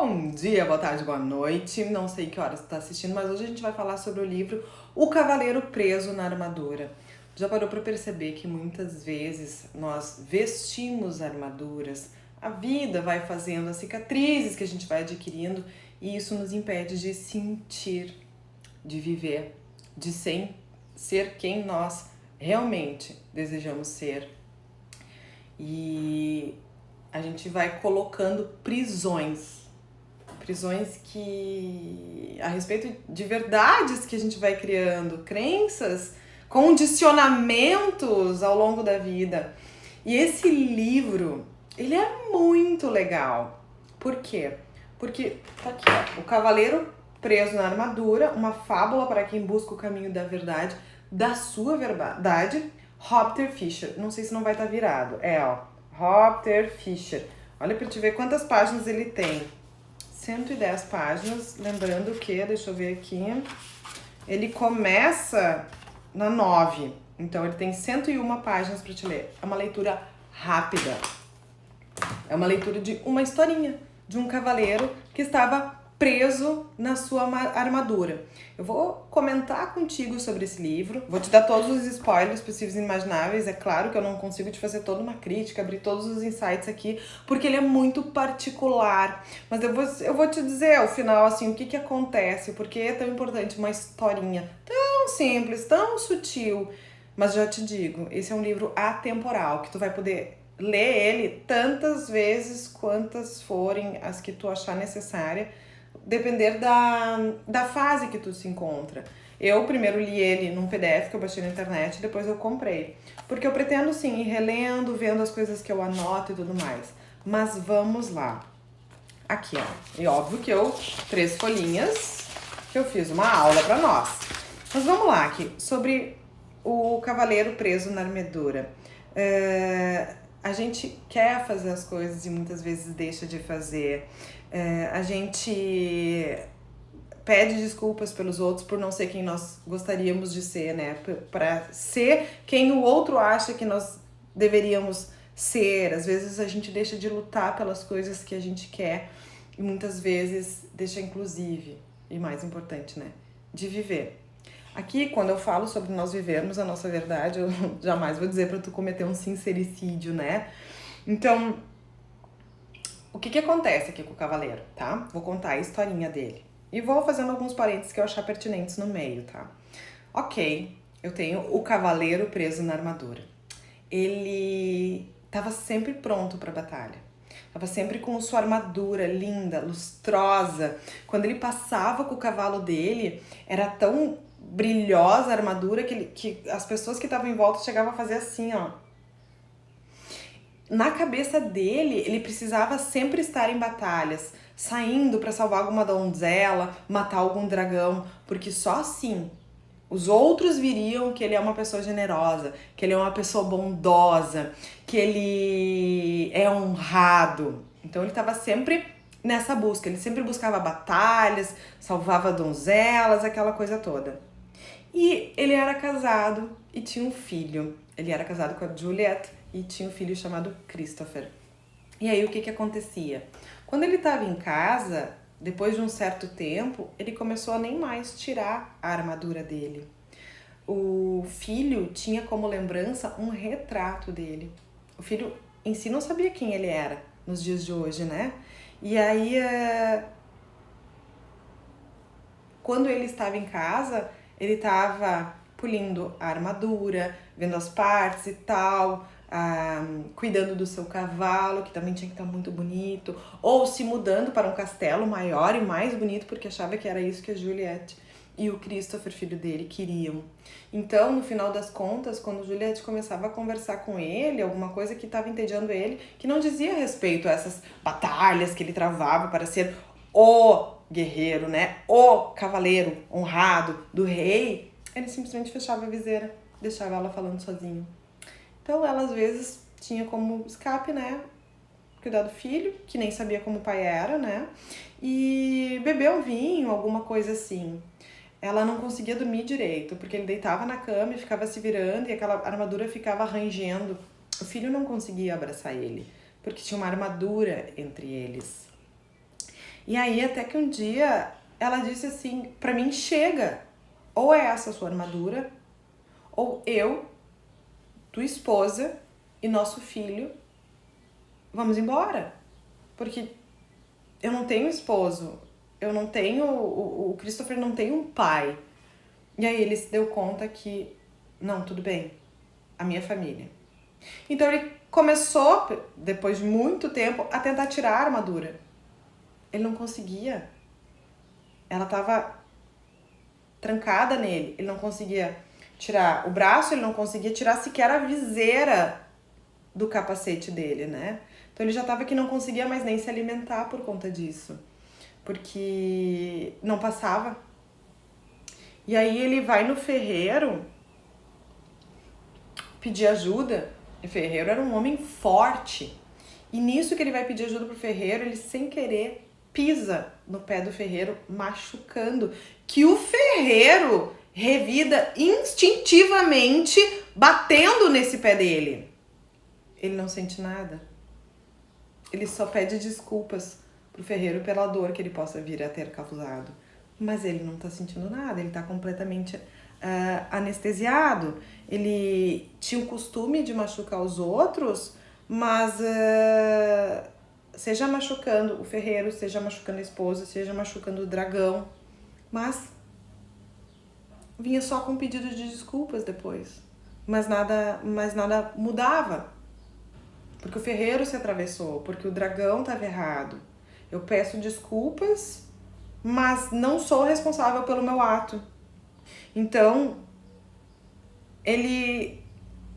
Bom dia, boa tarde, boa noite. Não sei que horas você está assistindo, mas hoje a gente vai falar sobre o livro O Cavaleiro Preso na Armadura. Já parou para perceber que muitas vezes nós vestimos armaduras, a vida vai fazendo as cicatrizes que a gente vai adquirindo e isso nos impede de sentir, de viver, de ser quem nós realmente desejamos ser. E a gente vai colocando prisões que a respeito de verdades que a gente vai criando, crenças, condicionamentos ao longo da vida. E esse livro, ele é muito legal. Por quê? Porque tá aqui, ó, O Cavaleiro Preso na Armadura, uma fábula para quem busca o caminho da verdade, da sua verdade, Hopter Fischer. Não sei se não vai estar virado. Hopter Fischer. Olha para te ver quantas páginas ele tem. 110 páginas, lembrando que, deixa eu ver aqui, ele começa na 9, então ele tem 101 páginas para te ler. É uma leitura rápida, é uma leitura de uma historinha, de um cavaleiro que estava preso na sua armadura. Eu vou comentar contigo sobre esse livro, vou te dar todos os spoilers possíveis e imagináveis. É claro que eu não consigo te fazer toda uma crítica, abrir todos os insights aqui, porque ele é muito particular. Mas eu vou te dizer ao final, assim, o que acontece, porque é tão importante uma historinha tão simples, tão sutil. Mas já te digo, esse é um livro atemporal, que tu vai poder ler ele tantas vezes quantas forem as que tu achar necessária, depender da fase que tu se encontra. Eu primeiro li ele num PDF que eu baixei na internet, depois eu comprei. Porque eu pretendo sim ir relendo, vendo as coisas que eu anoto e tudo mais. Mas vamos lá. Aqui, ó. E óbvio que 3 folhinhas, que eu fiz uma aula pra nós. Mas vamos lá aqui, sobre o cavaleiro preso na armadura. A gente quer fazer as coisas e muitas vezes deixa de fazer. A gente pede desculpas pelos outros por não ser quem nós gostaríamos de ser, né? Para ser quem o outro acha que nós deveríamos ser. Às vezes a gente deixa de lutar pelas coisas que a gente quer e muitas vezes deixa, inclusive, e mais importante, né? De viver. Aqui, quando eu falo sobre nós vivermos a nossa verdade, eu jamais vou dizer para tu cometer um sincericídio, né? Então, o que acontece aqui com o cavaleiro, tá? Vou contar a historinha dele. E vou fazendo alguns parênteses que eu achar pertinentes no meio, tá? Ok, eu tenho o cavaleiro preso na armadura. Ele estava sempre pronto para a batalha. Estava sempre com sua armadura linda, lustrosa. Quando ele passava com o cavalo dele, era tão brilhosa a armadura que as pessoas que estavam em volta chegavam a fazer assim, ó. Na cabeça dele, ele precisava sempre estar em batalhas, saindo para salvar alguma donzela, matar algum dragão, porque só assim os outros viriam que ele é uma pessoa generosa, que ele é uma pessoa bondosa, que ele é honrado. Então ele estava sempre nessa busca, ele sempre buscava batalhas, salvava donzelas, aquela coisa toda. E ele era casado e tinha um filho. Ele era casado com a Juliet e tinha um filho chamado Christopher. E aí o que acontecia? Quando ele estava em casa, depois de um certo tempo, ele começou a nem mais tirar a armadura dele. O filho tinha como lembrança um retrato dele. O filho em si não sabia quem ele era nos dias de hoje, né? E aí, quando ele estava em casa, ele estava polindo a armadura, vendo as partes e tal, cuidando do seu cavalo, que também tinha que estar muito bonito, ou se mudando para um castelo maior e mais bonito, porque achava que era isso que a Juliette e o Christopher, filho dele, queriam. Então, no final das contas, quando Juliette começava a conversar com ele, alguma coisa que estava entediando ele, que não dizia respeito a essas batalhas que ele travava para ser o guerreiro, né? O cavaleiro honrado do rei, ele simplesmente fechava a viseira, deixava ela falando sozinho. Então ela às vezes tinha como escape, né? Cuidar do filho, que nem sabia como o pai era, né? E beber um vinho, alguma coisa assim. Ela não conseguia dormir direito, porque ele deitava na cama e ficava se virando e aquela armadura ficava rangendo. O filho não conseguia abraçar ele, porque tinha uma armadura entre eles. E aí até que um dia ela disse assim, pra mim, chega, ou é essa a sua armadura, ou eu, tua esposa e nosso filho, vamos embora. Porque eu não tenho esposo, eu não tenho, o Christopher não tem um pai. E aí ele se deu conta que, não, tudo bem, a minha família. Então ele começou, depois de muito tempo, a tentar tirar a armadura. Ele não conseguia. Ela estava trancada nele. Ele não conseguia tirar o braço, ele não conseguia tirar sequer a viseira do capacete dele, né? Então ele já estava que não conseguia mais nem se alimentar por conta disso. Porque não passava. E aí ele vai no ferreiro pedir ajuda. O ferreiro era um homem forte. E nisso que ele vai pedir ajuda pro ferreiro, ele sem querer pisa no pé do ferreiro, machucando. Que o ferreiro revida instintivamente batendo nesse pé dele. Ele não sente nada. Ele só pede desculpas pro ferreiro pela dor que ele possa vir a ter causado. Mas ele não tá sentindo nada, ele tá completamente anestesiado. Ele tinha o costume de machucar os outros, mas seja machucando o ferreiro, seja machucando a esposa, seja machucando o dragão, mas vinha só com pedido de desculpas depois. Mas nada mudava. Porque o ferreiro se atravessou, porque o dragão estava errado. Eu peço desculpas, mas não sou responsável pelo meu ato. Então, ele,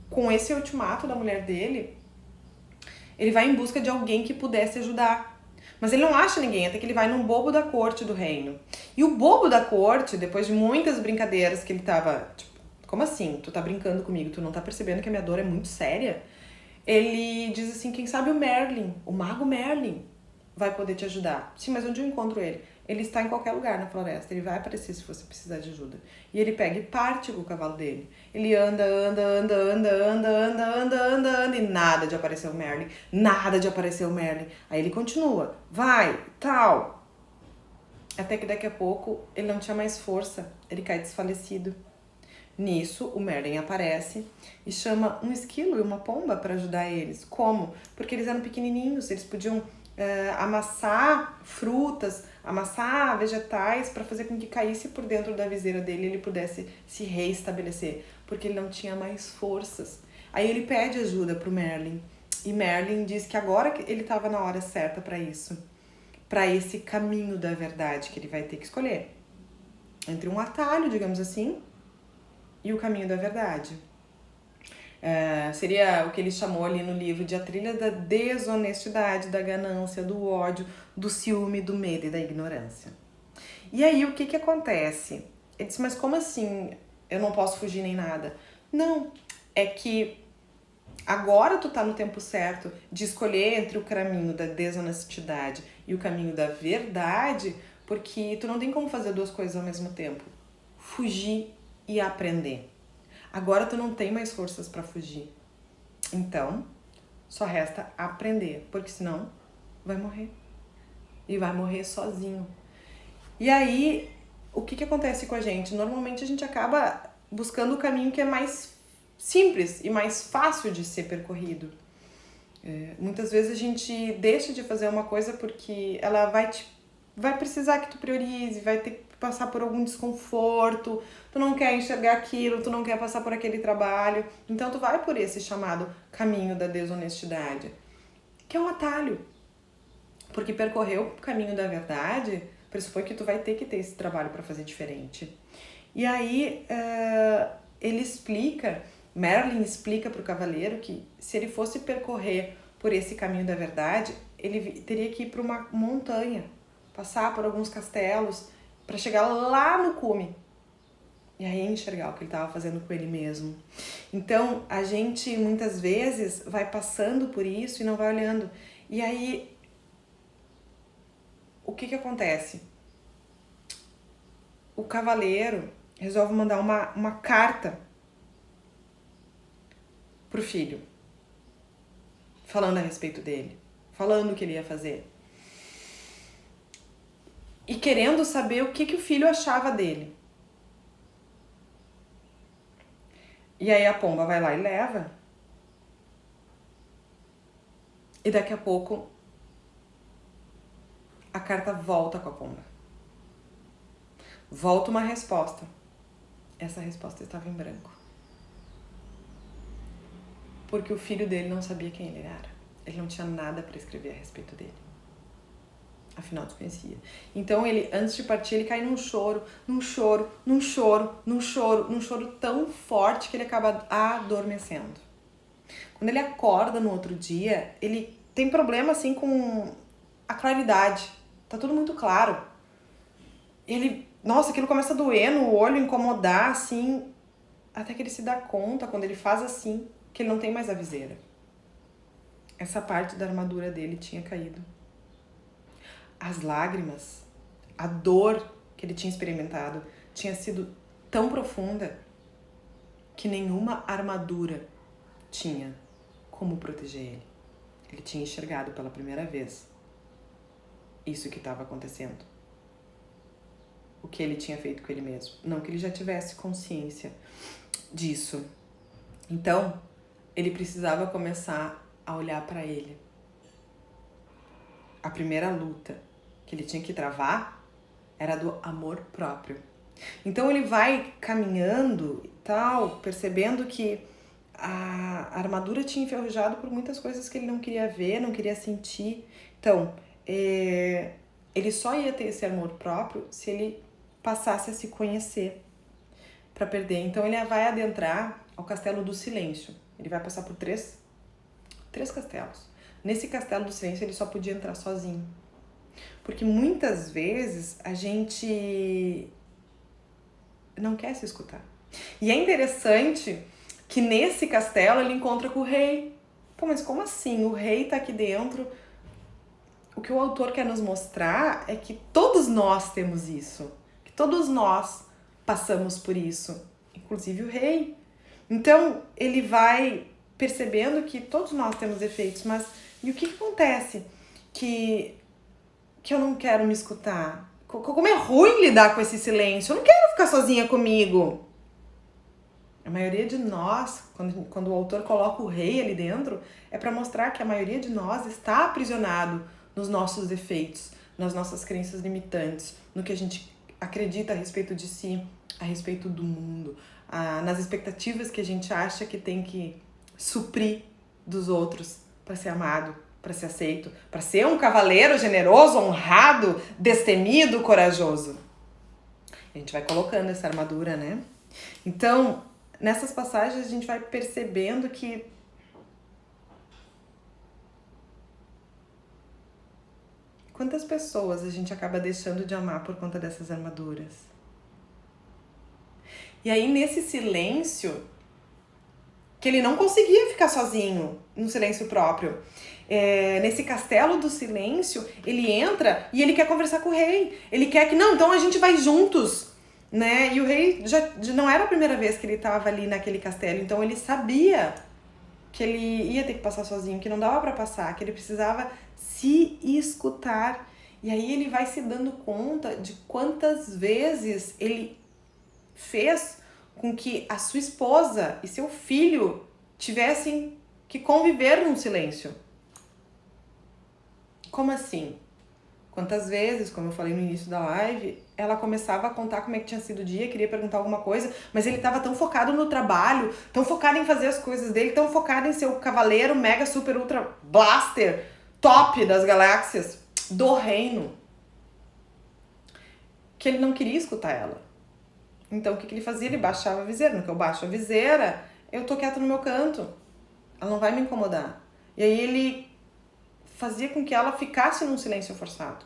com esse ultimato da mulher dele, ele vai em busca de alguém que pudesse ajudar. Mas ele não acha ninguém, até que ele vai num bobo da corte do reino. E o bobo da corte, depois de muitas brincadeiras que ele tava, tipo, como assim? Tu tá brincando comigo, tu não tá percebendo que a minha dor é muito séria? Ele diz assim, quem sabe o Merlin, o mago Merlin, vai poder te ajudar. Sim, mas onde eu encontro ele? Ele está em qualquer lugar na floresta, ele vai aparecer se você precisar de ajuda. E ele pega e parte com o cavalo dele. Ele anda, e nada de aparecer o Merlin, nada de aparecer o Merlin. Aí ele continua, vai, tal. Até que daqui a pouco ele não tinha mais força, ele cai desfalecido. Nisso, o Merlin aparece e chama um esquilo e uma pomba para ajudar eles. Como? Porque eles eram pequenininhos, eles podiam amassar frutas, amassar vegetais para fazer com que caísse por dentro da viseira dele e ele pudesse se reestabelecer, porque ele não tinha mais forças. Aí ele pede ajuda pro Merlin e Merlin diz que agora ele estava na hora certa para isso, para esse caminho da verdade que ele vai ter que escolher entre um atalho, digamos assim, e o caminho da verdade. Seria o que ele chamou ali no livro de a trilha da desonestidade, da ganância, do ódio, do ciúme, do medo e da ignorância. E aí o que acontece? Ele disse, mas como assim eu não posso fugir nem nada? Não, é que agora tu tá no tempo certo de escolher entre o caminho da desonestidade e o caminho da verdade, porque tu não tem como fazer duas coisas ao mesmo tempo. Fugir e aprender. Agora tu não tem mais forças para fugir. Então, só resta aprender, porque senão vai morrer. E vai morrer sozinho. E aí, o que acontece com a gente? Normalmente a gente acaba buscando o caminho que é mais simples e mais fácil de ser percorrido. Muitas vezes a gente deixa de fazer uma coisa porque ela vai precisar que tu priorize, vai ter que passar por algum desconforto, tu não quer enxergar aquilo, tu não quer passar por aquele trabalho, então tu vai por esse chamado caminho da desonestidade, que é um atalho, porque percorrer o caminho da verdade pressupõe que tu vai ter que ter esse trabalho para fazer diferente. E aí Merlin explica para o cavaleiro que se ele fosse percorrer por esse caminho da verdade, ele teria que ir para uma montanha, passar por alguns castelos, para chegar lá no cume. E aí enxergar o que ele estava fazendo com ele mesmo. Então, a gente muitas vezes vai passando por isso e não vai olhando. E aí, o que acontece? O cavaleiro resolve mandar uma carta pro filho, falando a respeito dele, falando o que ele ia fazer. e querendo saber o que o filho achava dele. E aí a pomba vai lá e leva. E daqui a pouco a carta volta com a pomba. Volta uma resposta. Essa resposta estava em branco. Porque o filho dele não sabia quem ele era. Ele não tinha nada para escrever a respeito dele. Afinal, desconhecia. Então, ele, antes de partir, ele cai num choro tão forte que ele acaba adormecendo. Quando ele acorda no outro dia, ele tem problema, assim, com a claridade. Tá tudo muito claro. Nossa, aquilo começa a doer no olho, incomodar, assim, até que ele se dá conta, quando ele faz assim, que ele não tem mais a viseira. Essa parte da armadura dele tinha caído. As lágrimas, a dor que ele tinha experimentado tinha sido tão profunda que nenhuma armadura tinha como proteger ele. Ele tinha enxergado pela primeira vez isso que estava acontecendo. O que ele tinha feito com ele mesmo. Não que ele já tivesse consciência disso. Então, ele precisava começar a olhar para ele. A primeira luta que ele tinha que travar era do amor próprio. Então ele vai caminhando e tal, percebendo que a armadura tinha enferrujado por muitas coisas que ele não queria ver, não queria sentir. Então, ele só ia ter esse amor próprio se ele passasse a se conhecer para perder. Então ele vai adentrar ao Castelo do Silêncio. Ele vai passar por três castelos. Nesse Castelo do Silêncio ele só podia entrar sozinho. Porque muitas vezes a gente não quer se escutar. E é interessante que nesse castelo ele encontra com o rei. Pô, mas como assim? O rei tá aqui dentro. O que o autor quer nos mostrar é que todos nós temos isso. Que todos nós passamos por isso. Inclusive o rei. Então ele vai percebendo que todos nós temos defeitos, mas e o que acontece? Que eu não quero me escutar. Como é ruim lidar com esse silêncio. Eu não quero ficar sozinha comigo. A maioria de nós, quando o autor coloca o rei ali dentro, é para mostrar que a maioria de nós está aprisionado nos nossos defeitos, nas nossas crenças limitantes, no que a gente acredita a respeito de si, a respeito do mundo, nas expectativas que a gente acha que tem que suprir dos outros para ser amado, para ser aceito, para ser um cavaleiro generoso, honrado, destemido, corajoso. A gente vai colocando essa armadura, né? Então, nessas passagens a gente vai percebendo que quantas pessoas a gente acaba deixando de amar por conta dessas armaduras. E aí, nesse silêncio, que ele não conseguia ficar sozinho, no silêncio próprio. Nesse castelo do silêncio, ele entra e ele quer conversar com o rei. Ele quer que, não, então a gente vai juntos, né? E o rei já não era a primeira vez que ele estava ali naquele castelo, então ele sabia que ele ia ter que passar sozinho, que não dava para passar, que ele precisava se escutar. E aí ele vai se dando conta de quantas vezes ele fez com que a sua esposa e seu filho tivessem que conviver num silêncio. Como assim? Quantas vezes, como eu falei no início da live, ela começava a contar como é que tinha sido o dia, queria perguntar alguma coisa, mas ele estava tão focado no trabalho, tão focado em fazer as coisas dele, tão focado em ser o cavaleiro mega super ultra blaster top das galáxias do reino, que ele não queria escutar ela. Então, o que ele fazia? Ele baixava a viseira. No que eu baixo a viseira, eu tô quieto no meu canto. Ela não vai me incomodar. E aí ele fazia com que ela ficasse num silêncio forçado.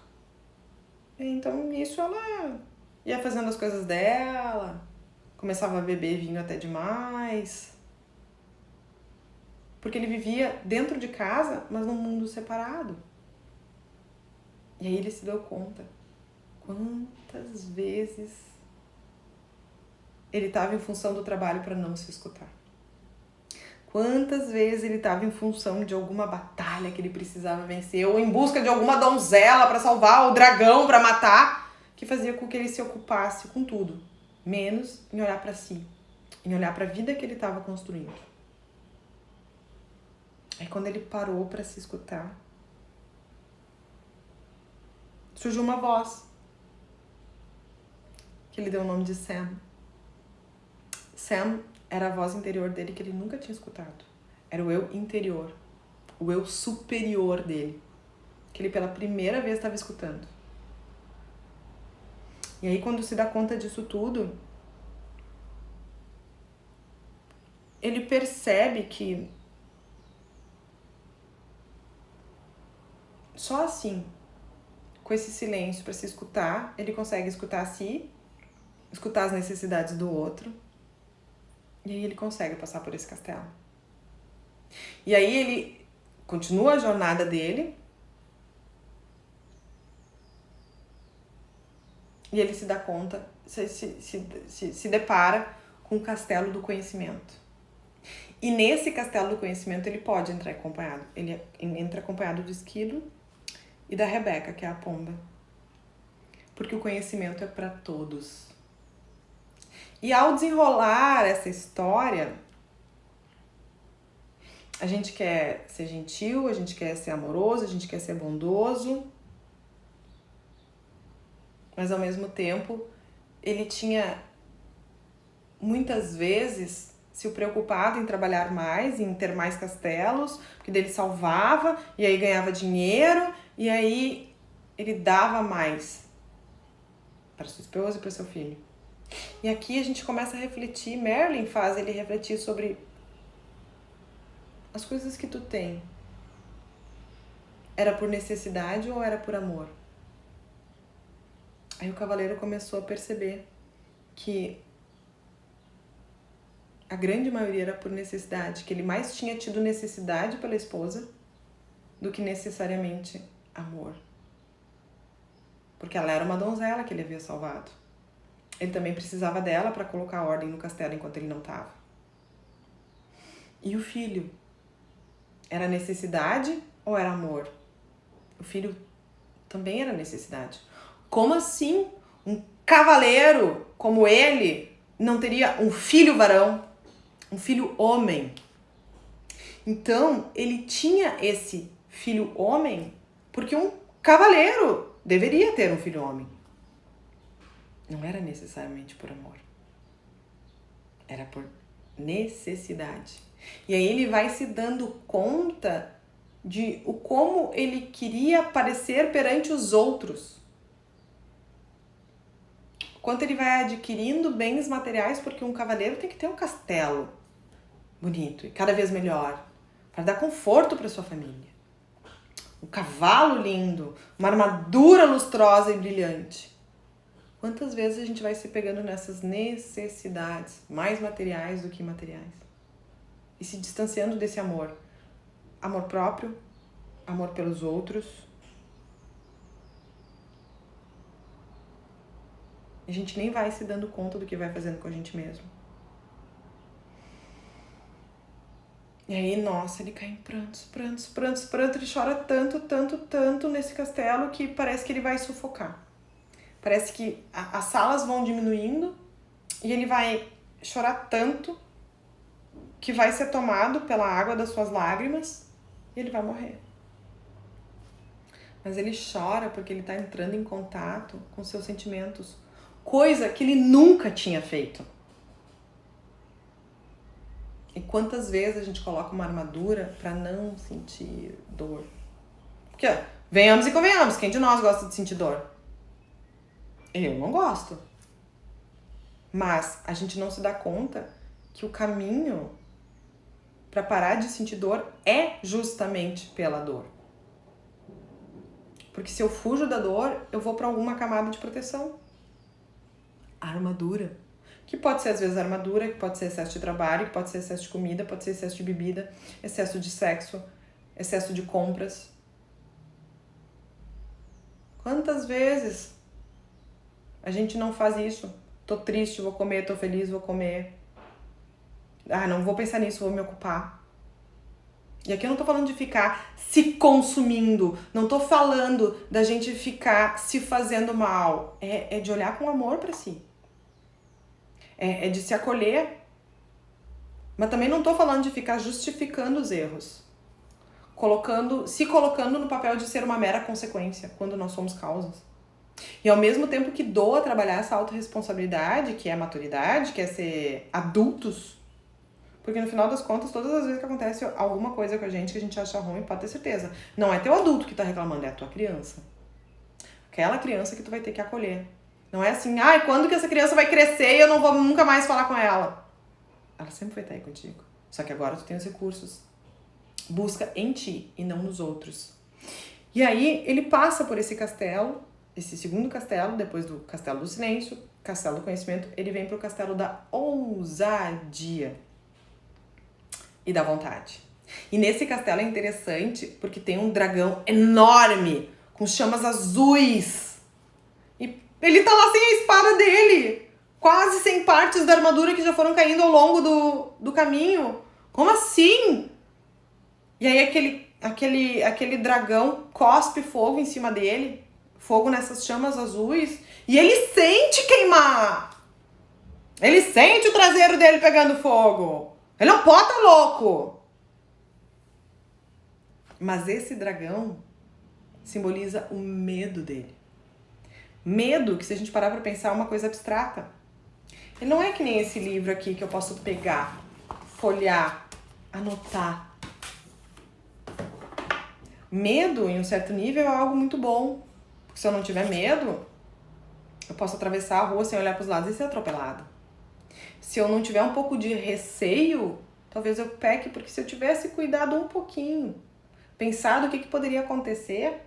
Então, nisso ela ia fazendo as coisas dela, começava a beber vinho até demais. Porque ele vivia dentro de casa, mas num mundo separado. E aí ele se deu conta quantas vezes ele estava em função do trabalho para não se escutar. Quantas vezes ele estava em função de alguma batalha que ele precisava vencer, ou em busca de alguma donzela para salvar, o dragão para matar, que fazia com que ele se ocupasse com tudo, menos em olhar para si, em olhar para a vida que ele estava construindo. Aí quando ele parou para se escutar, surgiu uma voz que ele deu o nome de Sam. Sam era a voz interior dele que ele nunca tinha escutado. Era o eu interior, o eu superior dele, que ele pela primeira vez estava escutando. E aí quando se dá conta disso tudo, ele percebe que só assim, com esse silêncio para se escutar, ele consegue escutar a si, escutar as necessidades do outro, e aí ele consegue passar por esse castelo. E aí ele continua a jornada dele, e ele se dá conta, se depara com o castelo do conhecimento. E nesse castelo do conhecimento ele pode entrar acompanhado. Ele entra acompanhado do Esquilo e da Rebeca, que é a pomba. Porque o conhecimento é para todos. E ao desenrolar essa história, a gente quer ser gentil, a gente quer ser amoroso, a gente quer ser bondoso. Mas ao mesmo tempo, ele tinha muitas vezes se preocupado em trabalhar mais, em ter mais castelos, porque dele salvava, e aí ganhava dinheiro, e aí ele dava mais para sua esposa e para seu filho. E aqui a gente começa a refletir, Merlin faz ele refletir sobre as coisas que tu tem. Era por necessidade ou era por amor? Aí o cavaleiro começou a perceber que a grande maioria era por necessidade, que ele mais tinha tido necessidade pela esposa do que necessariamente amor. Porque ela era uma donzela que ele havia salvado. Ele também precisava dela para colocar ordem no castelo enquanto ele não estava. E o filho? Era necessidade ou era amor? O filho também era necessidade. Como assim um cavaleiro como ele não teria um filho varão, um filho homem? Então, ele tinha esse filho homem porque um cavaleiro deveria ter um filho homem. Não era necessariamente por amor. Era por necessidade. E aí ele vai se dando conta de o como ele queria aparecer perante os outros. Quanto ele vai adquirindo bens materiais, porque um cavaleiro tem que ter um castelo bonito e cada vez melhor, para dar conforto para sua família. Um cavalo lindo, uma armadura lustrosa e brilhante. Quantas vezes a gente vai se pegando nessas necessidades, mais materiais do que imateriais, e se distanciando desse amor. Amor próprio, amor pelos outros. A gente nem vai se dando conta do que vai fazendo com a gente mesmo. E aí, nossa, ele cai em prantos. Ele chora tanto nesse castelo que parece que ele vai sufocar. Parece que as salas vão diminuindo e ele vai chorar tanto que vai ser tomado pela água das suas lágrimas e ele vai morrer. Mas ele chora porque ele está entrando em contato com seus sentimentos, coisa que ele nunca tinha feito. E quantas vezes a gente coloca uma armadura para não sentir dor? Porque, venhamos e convenhamos, quem de nós gosta de sentir dor? Eu não gosto. Mas a gente não se dá conta que o caminho para parar de sentir dor é justamente pela dor. Porque se eu fujo da dor, eu vou para alguma camada de proteção. A armadura. Que pode ser, às vezes, armadura, que pode ser excesso de trabalho, que pode ser excesso de comida, pode ser excesso de bebida, excesso de sexo, excesso de compras. Quantas vezes a gente não faz isso? Tô triste, vou comer, tô feliz, vou comer. Ah, não vou pensar nisso, vou me ocupar. E aqui eu não tô falando de ficar se consumindo, não tô falando da gente ficar se fazendo mal. É de olhar com amor pra si. É de se acolher. Mas também não tô falando de ficar justificando os erros. Se colocando no papel de ser uma mera consequência, quando nós somos causas. E ao mesmo tempo que doa trabalhar essa autorresponsabilidade, que é a maturidade, que é ser adultos, porque no final das contas, todas as vezes que acontece alguma coisa com a gente que a gente acha ruim, pode ter certeza. Não é teu adulto que tá reclamando, é a tua criança. Aquela criança que tu vai ter que acolher. Não é assim, quando que essa criança vai crescer e eu não vou nunca mais falar com ela? Ela sempre vai estar aí contigo. Só que agora tu tem os recursos. Busca em ti e não nos outros. E aí ele passa por esse castelo, esse segundo castelo, depois do castelo do silêncio, castelo do conhecimento, ele vem pro castelo da ousadia e da vontade. E nesse castelo é interessante porque tem um dragão enorme, com chamas azuis. E ele tá lá sem a espada dele, quase sem partes da armadura que já foram caindo ao longo do caminho. Como assim? E aí aquele dragão cospe fogo em cima dele, fogo nessas chamas azuis, e ele sente queimar. Ele sente o traseiro dele pegando fogo. Ele não pode tá louco. Mas esse dragão simboliza o medo dele. Medo, que se a gente parar pra pensar, é uma coisa abstrata. Ele não é que nem esse livro aqui que eu posso pegar, folhear, anotar. Medo, em um certo nível, é algo muito bom. Porque se eu não tiver medo, eu posso atravessar a rua sem olhar para os lados e ser atropelado. Se eu não tiver um pouco de receio, talvez eu peque, porque se eu tivesse cuidado um pouquinho, pensado o que poderia acontecer,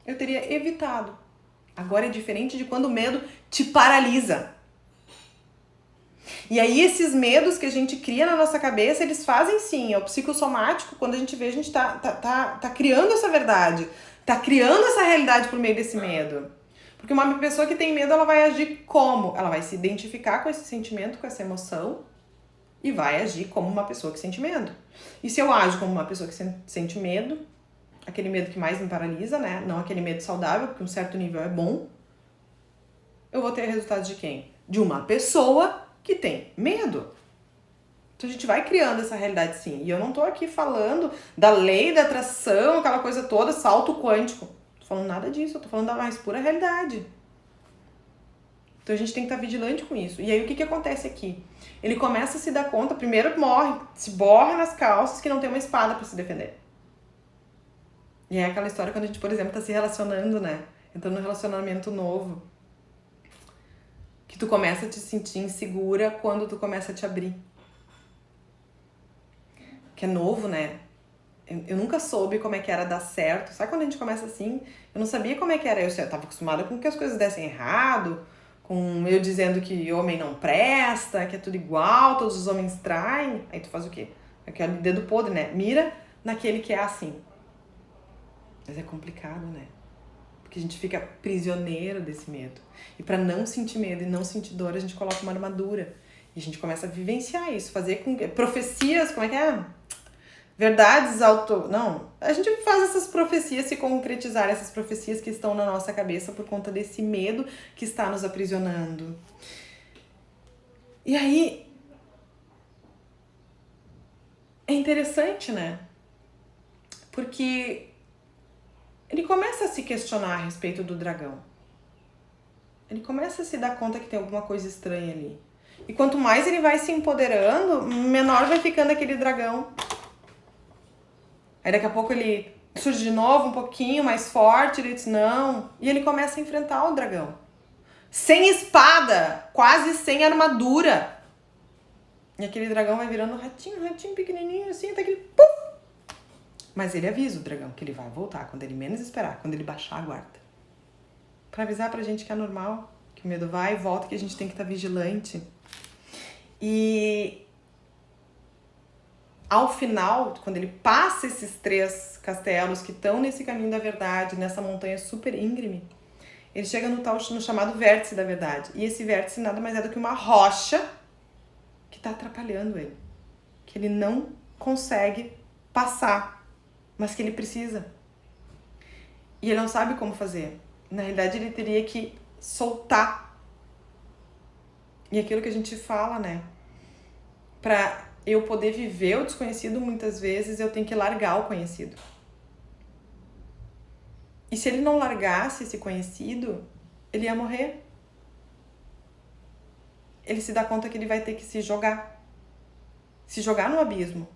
eu teria evitado. Agora é diferente de quando o medo te paralisa. E aí esses medos que a gente cria na nossa cabeça, eles fazem sim, é o psicossomático, quando a gente vê, a gente tá criando essa verdade, tá criando essa realidade por meio desse medo. Porque uma pessoa que tem medo, ela vai agir como? Ela vai se identificar com esse sentimento, com essa emoção, e vai agir como uma pessoa que sente medo. E se eu ajo como uma pessoa que sente medo, aquele medo que mais me paralisa, né? Não aquele medo saudável, porque um certo nível é bom, eu vou ter resultados de quem? De uma pessoa que tem medo. Então a gente vai criando essa realidade sim. E eu não tô aqui falando da lei da atração, aquela coisa toda, salto quântico. Tô falando nada disso, eu tô falando da mais pura realidade. Então a gente tem que estar vigilante com isso. E aí o que acontece aqui? Ele começa a se dar conta, primeiro morre, se borra nas calças que não tem uma espada pra se defender. E é aquela história quando a gente, por exemplo, tá se relacionando, né? Entrando num relacionamento novo. Que tu começa a te sentir insegura quando tu começa a te abrir. Que é novo, né? Eu nunca soube como é que era dar certo. Sabe quando a gente começa assim? Eu não sabia como é que era. Eu tava acostumada com que as coisas dessem errado, com eu dizendo que homem não presta, que é tudo igual, todos os homens traem. Aí tu faz o quê? Aquele dedo podre, né? Mira naquele que é assim. Mas é complicado, né? Porque a gente fica prisioneiro desse medo. E para não sentir medo e não sentir dor, a gente coloca uma armadura. E a gente começa a vivenciar isso, fazer com que... Profecias, como é que é? Verdades Não, a gente faz essas profecias se concretizar, essas profecias que estão na nossa cabeça por conta desse medo que está nos aprisionando. E aí... É interessante, né? Porque... ele começa a se questionar a respeito do dragão. Ele começa a se dar conta que tem alguma coisa estranha ali. E quanto mais ele vai se empoderando, menor vai ficando aquele dragão. Aí daqui a pouco ele surge de novo, um pouquinho mais forte, ele diz não. E ele começa a enfrentar o dragão. Sem espada, quase sem armadura. E aquele dragão vai virando um ratinho pequenininho assim, até que ele... Puf! Mas ele avisa o dragão que ele vai voltar quando ele menos esperar, quando ele baixar a guarda. Pra avisar pra gente que é normal, que o medo vai e volta, que a gente tem que estar vigilante. E ao final, quando ele passa esses 3 castelos que estão nesse caminho da verdade, nessa montanha super íngreme, ele chega no chamado vértice da verdade. E esse vértice nada mais é do que uma rocha que tá atrapalhando ele. Que ele não consegue passar, mas que ele precisa. E ele não sabe como fazer. Na realidade, ele teria que soltar. E aquilo que a gente fala, né? Pra eu poder viver o desconhecido, muitas vezes eu tenho que largar o conhecido. E se ele não largasse esse conhecido, ele ia morrer. Ele se dá conta que ele vai ter que se jogar no abismo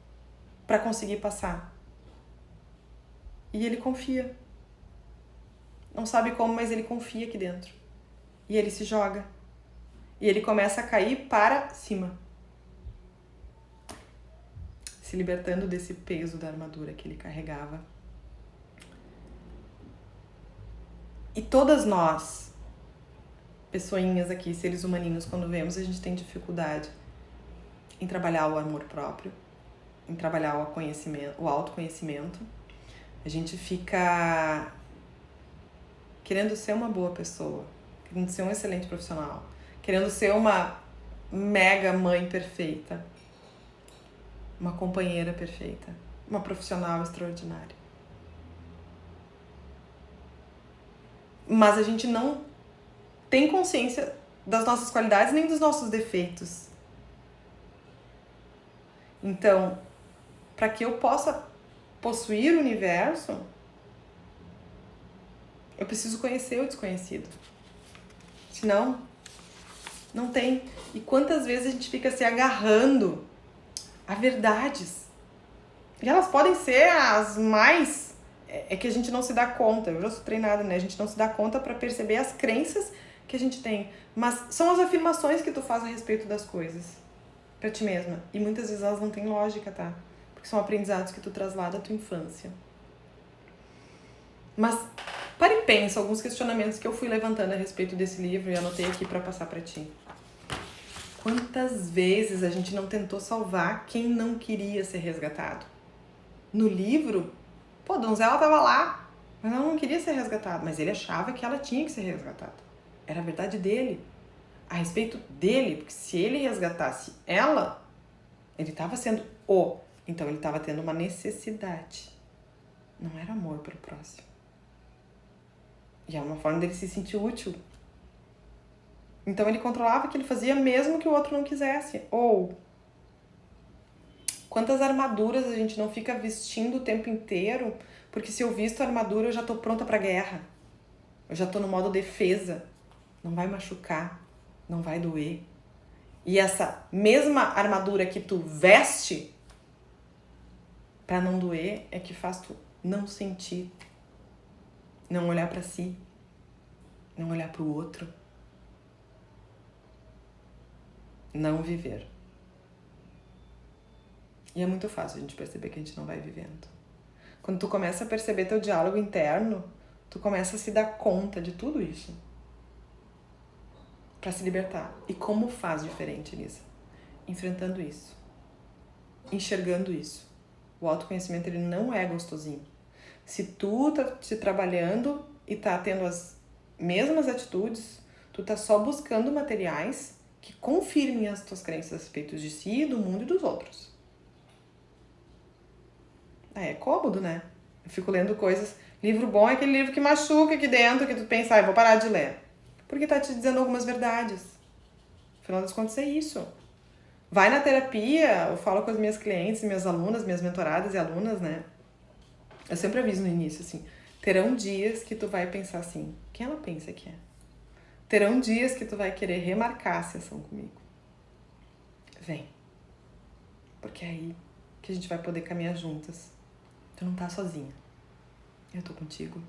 para conseguir passar. E ele confia. Não sabe como, mas ele confia aqui dentro. E ele se joga. E ele começa a cair para cima. Se libertando desse peso da armadura que ele carregava. E todas nós, pessoinhas aqui, seres humaninhos, quando vemos, a gente tem dificuldade em trabalhar o amor próprio, em trabalhar o autoconhecimento. A gente fica querendo ser uma boa pessoa, querendo ser um excelente profissional, querendo ser uma mega mãe perfeita, uma companheira perfeita, uma profissional extraordinária. Mas a gente não tem consciência das nossas qualidades nem dos nossos defeitos. Então, para que eu possa possuir o universo, eu preciso conhecer o desconhecido. Senão, não tem. E quantas vezes a gente fica se agarrando a verdades? E elas podem ser as mais... É que a gente não se dá conta. Eu já sou treinada, né? A gente não se dá conta para perceber as crenças que a gente tem. Mas são as afirmações que tu faz a respeito das coisas. Pra ti mesma. E muitas vezes elas não têm lógica, tá? Porque são aprendizados que tu traz lá da tua infância. Mas para e pensa alguns questionamentos que eu fui levantando a respeito desse livro e anotei aqui para passar para ti. Quantas vezes a gente não tentou salvar quem não queria ser resgatado? No livro, pô, a donzela tava lá, mas ela não queria ser resgatada, mas ele achava que ela tinha que ser resgatada. Era a verdade dele, a respeito dele, porque se ele resgatasse ela, ele estava sendo então ele estava tendo uma necessidade. Não era amor pro próximo. E é uma forma dele se sentir útil. Então ele controlava o que ele fazia mesmo que o outro não quisesse. Ou quantas armaduras a gente não fica vestindo o tempo inteiro, porque se eu visto a armadura eu já tô pronta pra guerra. Eu já tô no modo defesa. Não vai machucar, não vai doer. E essa mesma armadura que tu veste pra não doer é que faz tu não sentir, não olhar pra si, não olhar pro outro, não viver. E é muito fácil a gente perceber que a gente não vai vivendo. Quando tu começa a perceber teu diálogo interno, tu começa a se dar conta de tudo isso. Pra se libertar. E como faz diferente nisso? Enfrentando isso. Enxergando isso. O autoconhecimento, ele não é gostosinho. Se tu tá te trabalhando e tá tendo as mesmas atitudes, tu tá só buscando materiais que confirmem as tuas crenças a respeito de si, do mundo e dos outros. É cômodo, né? Eu fico lendo coisas... Livro bom é aquele livro que machuca aqui dentro, que tu pensa, eu vou parar de ler. Porque tá te dizendo algumas verdades. Afinal das contas, é isso. Vai na terapia, eu falo com as minhas clientes, minhas alunas, minhas mentoradas e alunas, né? Eu sempre aviso no início, assim, terão dias que tu vai pensar assim, quem ela pensa que é? Terão dias que tu vai querer remarcar a sessão comigo. Vem. Porque é aí que a gente vai poder caminhar juntas. Tu não tá sozinha. Eu tô contigo.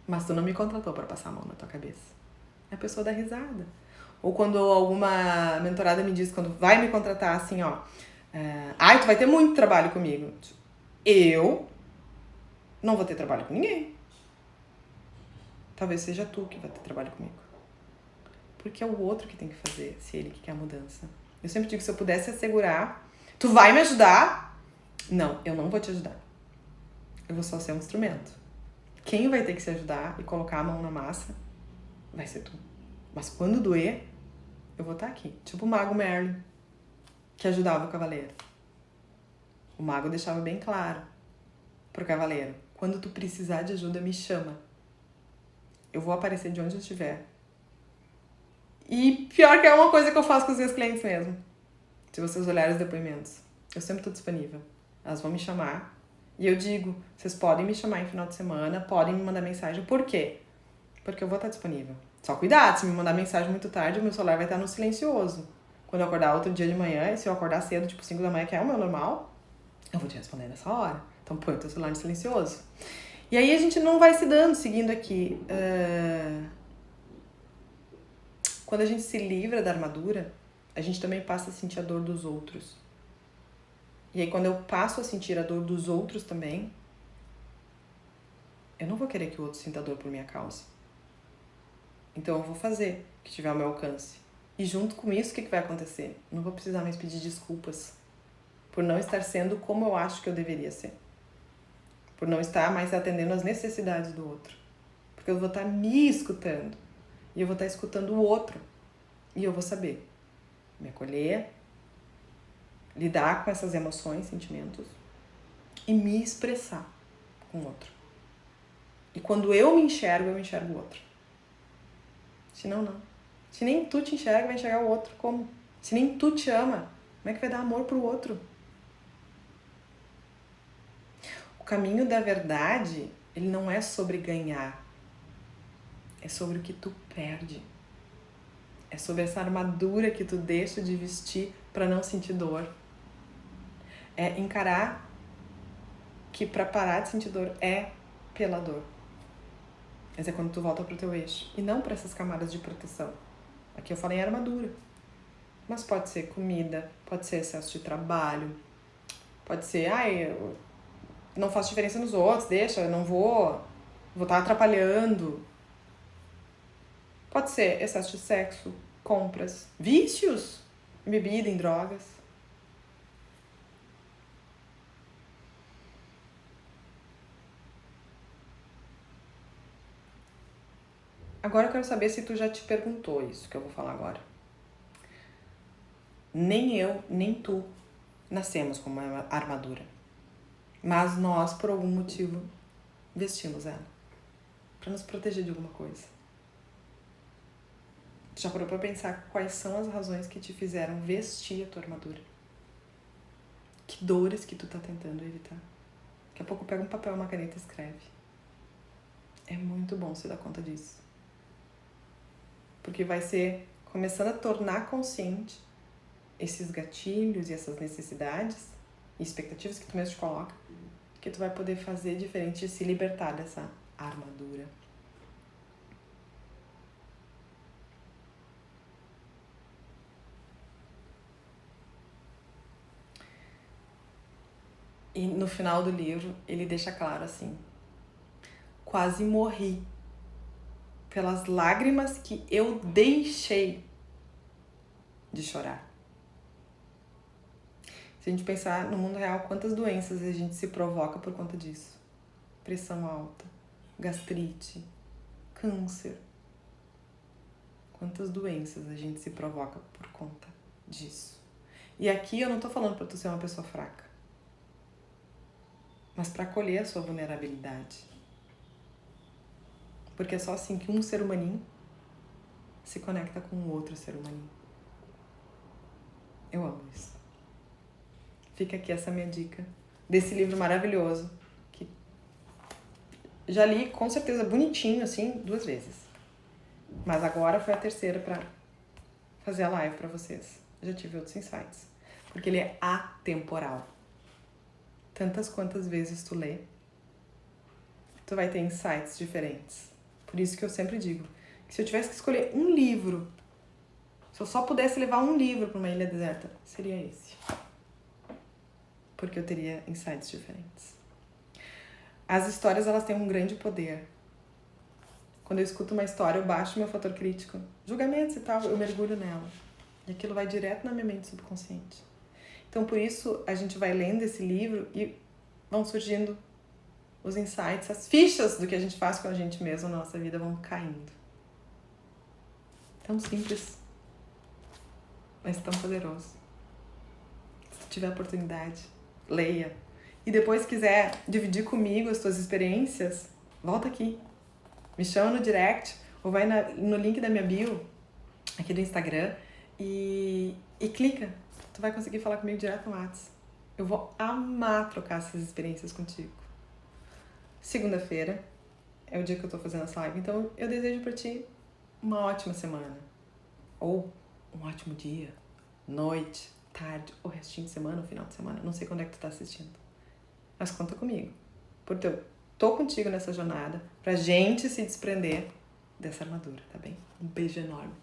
Mas tu não me contratou pra passar a mão na tua cabeça. A pessoa dá risada. Ou quando alguma mentorada me diz, quando vai me contratar, assim, ó, tu vai ter muito trabalho comigo. Eu não vou ter trabalho com ninguém. Talvez seja tu que vai ter trabalho comigo. Porque é o outro que tem que fazer, se ele que quer a mudança. Eu sempre digo, se eu pudesse assegurar, tu vai me ajudar? Não, eu não vou te ajudar. Eu vou só ser um instrumento. Quem vai ter que se ajudar e colocar a mão na massa vai ser tu. Mas quando doer, eu vou estar aqui. Tipo o mago Merlin, que ajudava o cavaleiro. O mago deixava bem claro pro cavaleiro: quando tu precisar de ajuda, me chama. Eu vou aparecer de onde eu estiver. E pior que é uma coisa que eu faço com os meus clientes mesmo. Se vocês olharem os depoimentos, eu sempre estou disponível. Elas vão me chamar e eu digo: vocês podem me chamar em final de semana, podem me mandar mensagem. Por quê? Porque eu vou estar disponível. Só cuidado, se me mandar mensagem muito tarde, o meu celular vai estar no silencioso. Quando eu acordar outro dia de manhã, e se eu acordar cedo, tipo 5 da manhã, que é o meu normal, eu vou te responder nessa hora. Então põe o teu celular no silencioso. E aí a gente não vai se dando, seguindo aqui. Quando a gente se livra da armadura, a gente também passa a sentir a dor dos outros. E aí quando eu passo a sentir a dor dos outros também, eu não vou querer que o outro sinta dor por minha causa. Então eu vou fazer o que tiver ao meu alcance. E junto com isso, o que vai acontecer? Eu não vou precisar mais pedir desculpas por não estar sendo como eu acho que eu deveria ser. Por não estar mais atendendo às necessidades do outro. Porque eu vou estar me escutando. E eu vou estar escutando o outro. E eu vou saber me acolher, lidar com essas emoções, sentimentos e me expressar com o outro. E quando eu me enxergo o outro. Se não, não. Se nem tu te enxerga, vai enxergar o outro como? Se nem tu te ama, como é que vai dar amor pro outro? O caminho da verdade, ele não é sobre ganhar. É sobre o que tu perde. É sobre essa armadura que tu deixa de vestir para não sentir dor. É encarar que para parar de sentir dor é pela dor. Mas é quando tu volta pro teu eixo. E não para essas camadas de proteção. Aqui eu falei em armadura. Mas pode ser comida, pode ser excesso de trabalho, pode ser, eu não faço diferença nos outros, deixa, eu não vou estar atrapalhando. Pode ser excesso de sexo, compras, vícios, em bebida, em drogas. Agora eu quero saber se tu já te perguntou isso que eu vou falar agora. Nem eu, nem tu nascemos com uma armadura. Mas nós, por algum motivo, vestimos ela. Pra nos proteger de alguma coisa. Tu já parou pra pensar quais são as razões que te fizeram vestir a tua armadura? Que dores que tu tá tentando evitar? Daqui a pouco pega um papel, uma caneta e escreve. É muito bom se dar conta disso. Porque vai ser começando a tornar consciente esses gatilhos e essas necessidades e expectativas que tu mesmo te coloca, que tu vai poder fazer diferente e se libertar dessa armadura. E no final do livro, ele deixa claro assim: quase morri pelas lágrimas que eu deixei de chorar. Se a gente pensar no mundo real, quantas doenças a gente se provoca por conta disso? Pressão alta, gastrite, câncer. Quantas doenças a gente se provoca por conta disso? E aqui eu não tô falando pra tu ser uma pessoa fraca, mas pra acolher a sua vulnerabilidade. Porque é só assim que um ser humaninho se conecta com um outro ser humaninho. Eu amo isso. Fica aqui essa minha dica desse livro maravilhoso, que já li com certeza bonitinho, assim, 2 vezes. Mas agora foi a terceira pra fazer a live pra vocês. Já tive outros insights. Porque ele é atemporal. Tantas quantas vezes tu lê, tu vai ter insights diferentes. Por isso que eu sempre digo que se eu tivesse que escolher um livro, se eu só pudesse levar um livro pra uma ilha deserta, seria esse. Porque eu teria insights diferentes. As histórias, elas têm um grande poder. Quando eu escuto uma história, eu baixo meu fator crítico, julgamentos e tal, eu mergulho nela. E aquilo vai direto na minha mente subconsciente. Então, por isso, a gente vai lendo esse livro e vão surgindo os insights, as fichas do que a gente faz com a gente mesmo na nossa vida vão caindo. Tão simples, mas tão poderoso. Se tu tiver a oportunidade, leia. E depois quiser dividir comigo as tuas experiências, volta aqui. Me chama no direct ou vai no link da minha bio, aqui do Instagram, e clica. Tu vai conseguir falar comigo direto no WhatsApp. Eu vou amar trocar essas experiências contigo. Segunda-feira é o dia que eu tô fazendo essa live, então eu desejo pra ti uma ótima semana. Ou um ótimo dia, noite, tarde, ou restinho de semana, ou final de semana. Não sei quando é que tu tá assistindo. Mas conta comigo. Porque eu tô contigo nessa jornada pra gente se desprender dessa armadura, tá bem? Um beijo enorme.